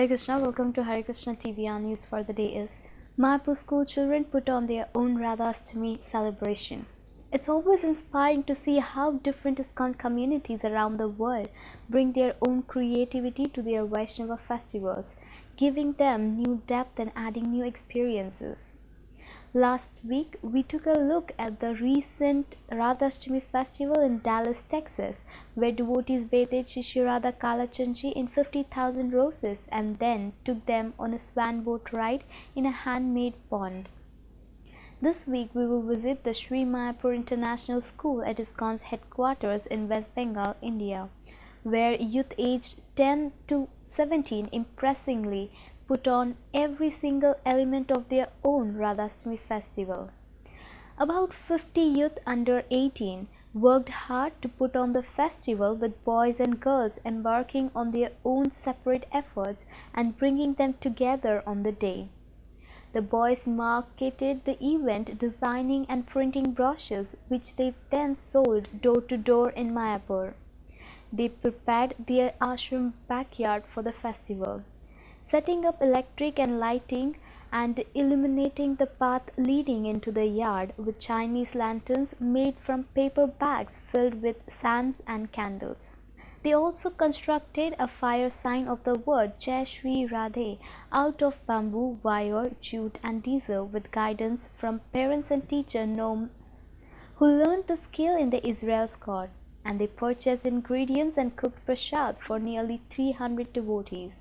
Hare Krishna, welcome to Hare Krishna TV. Our news for the day is Mayapur school children put on their own Radhastami celebration. It's always inspiring to see how different ISKCON communities around the world bring their own creativity to their Vaishnava festivals, giving them new depth and adding new experiences. Last week, we took a look at the recent Radhastami festival in Dallas, Texas, where devotees bathed Shri Radha Kalachandji in 50,000 roses and then took them on a swan boat ride in a handmade pond. This week, we will visit the Sri Mayapur International School at ISKCON's headquarters in West Bengal, India, where youth aged 10 to 17 impressively put on every single element of their own Radhastami festival. About 50 youth under 18 worked hard to put on the festival, with boys and girls embarking on their own separate efforts and bringing them together on the day. The boys marketed the event, designing and printing brochures, which they then sold door to door in Mayapur. They prepared their ashram backyard for the festival, setting up electric and lighting and illuminating the path leading into the yard with Chinese lanterns made from paper bags filled with sands and candles. They also constructed a fire sign of the word Jai Shri Radhe out of bamboo, wire, jute and diesel, with guidance from parents and teacher Noam, who learned the skill in the Israel's court, and they purchased ingredients and cooked prasad for nearly 300 devotees.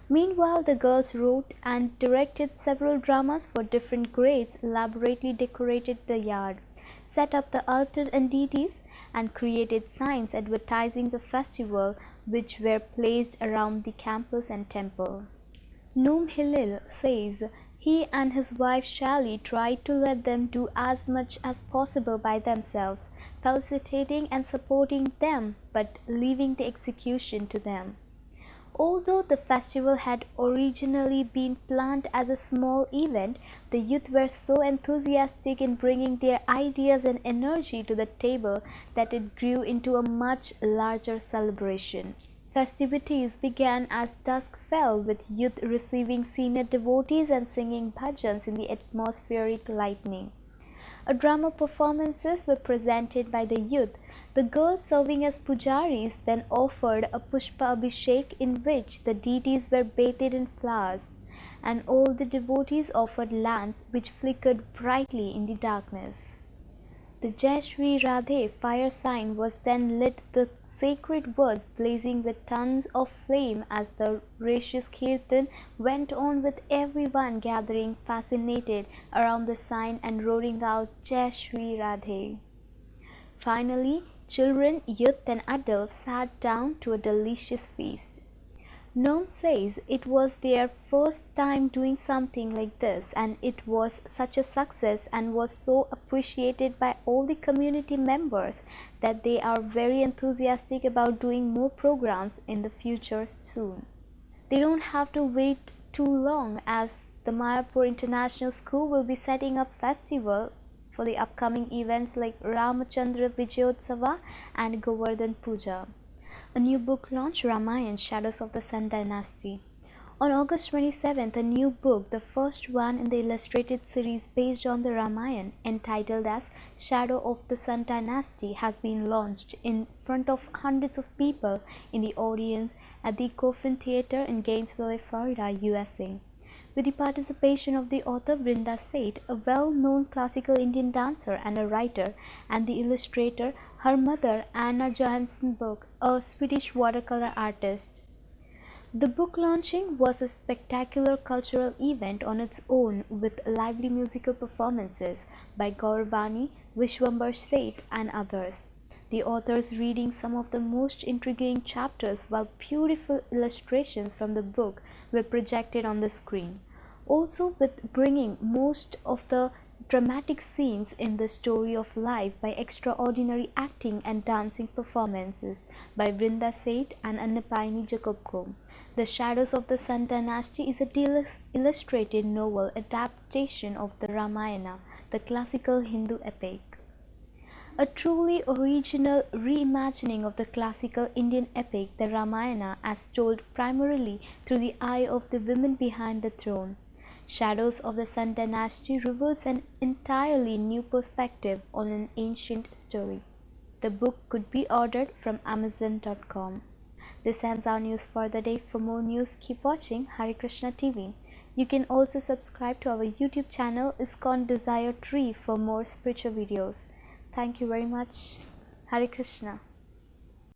Meanwhile, the girls wrote and directed several dramas for different grades, elaborately decorated the yard, set up the altar and deities, and created signs advertising the festival, which were placed around the campus and temple. Noam Hillel says he and his wife Shally tried to let them do as much as possible by themselves, felicitating and supporting them, but leaving the execution to them. Although the festival had originally been planned as a small event, the youth were so enthusiastic in bringing their ideas and energy to the table that it grew into a much larger celebration. Festivities began as dusk fell, with youth receiving senior devotees and singing bhajans in the atmospheric lighting. Drama performances were presented by the youth. The girls, serving as pujaris, then offered a pushpa abhishek, in which the deities were bathed in flowers, and all the devotees offered lamps which flickered brightly in the darkness. The Jai Shri Radhe fire sign was then lit, the sacred words blazing with tons of flame as the gracious kirtan went on, with everyone gathering fascinated around the sign and roaring out Jai Shri Radhe. Finally, children, youth and adults sat down to a delicious feast. Noam says it was their first time doing something like this, and it was such a success and was so appreciated by all the community members that they are very enthusiastic about doing more programs in the future soon. They don't have to wait too long, as the Mayapur International School will be setting up festival for the upcoming events like Ramachandra Vijayotsava and Govardhan Puja. A new book launch, Ramayana, Shadows of the Sun Dynasty. On August 27th, a new book, the first one in the illustrated series based on the Ramayana, entitled as Shadow of the Sun Dynasty, has been launched in front of hundreds of people in the audience at the Coffin Theatre in Gainesville, Florida, USA. With the participation of the author Vrinda Seth, a well-known classical Indian dancer and a writer, and the illustrator, her mother Anna Johansson, a Swedish watercolor artist. The book launching was a spectacular cultural event on its own, with lively musical performances by Gauravani, Vishwambar Seth and others. The authors reading some of the most intriguing chapters, while beautiful illustrations from the book were projected on the screen. Also, with bringing most of the dramatic scenes in the story of life by extraordinary acting and dancing performances by Vrinda Seth and Annapayani Jacobko. The Shadows of the Sun Dynasty is a illustrated novel adaptation of the Ramayana, the classical Hindu epic. A truly original reimagining of the classical Indian epic, the Ramayana, as told primarily through the eye of the women behind the throne. Shadows of the Sun Dynasty reveals an entirely new perspective on an ancient story. The book could be ordered from Amazon.com. This ends our news for the day. For more news, keep watching Hare Krishna TV. You can also subscribe to our YouTube channel ISKCON Desire Tree for more spiritual videos. Thank you very much. Hare Krishna.